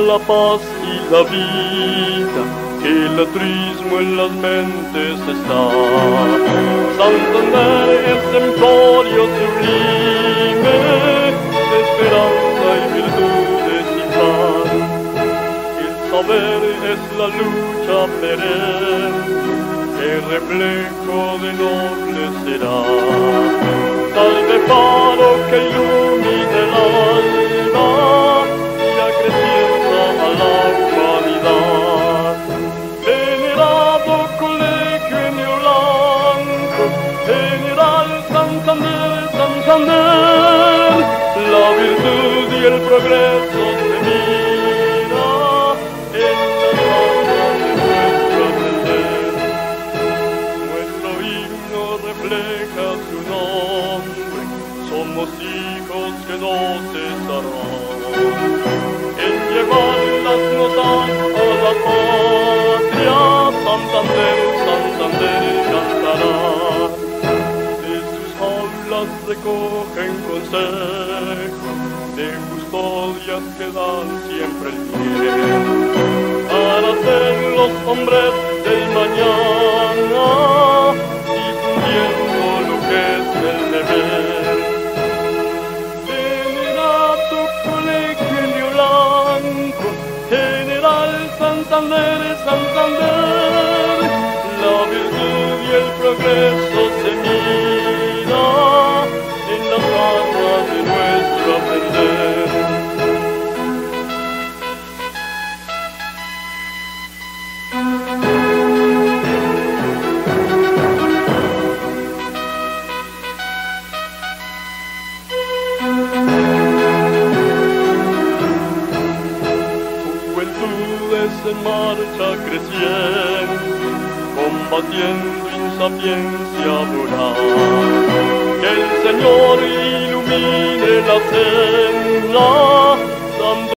La paz y la vida, que el altruismo en las mentes está. Santander es emporio sublime de esperanza y virtudes y paz. El saber es la lucha perenne, el reflejo de noble será. Tal de faro que ilumine el alma y acrecienta a la humanidad. Venerado colegio en blanco, General Santander, Santander, la virtud y el progreso se mira en las almas de nuestro aprender. Nuestro himno refleja su nombre, somos hijos que no cesarán en llevar las notas a la patria. Santander, Santander cantará, de sus aulas recogen consejos, de custodias que dan siempre el bien, para ser los hombres del mañana, difundiendo lo que es el deber. General Santander, Santander, la virtud y el progreso se mira en las garras de nuestro aprender. En marcha creciendo, combatiendo insapiencia voraz. Que el Señor ilumine la senda, dando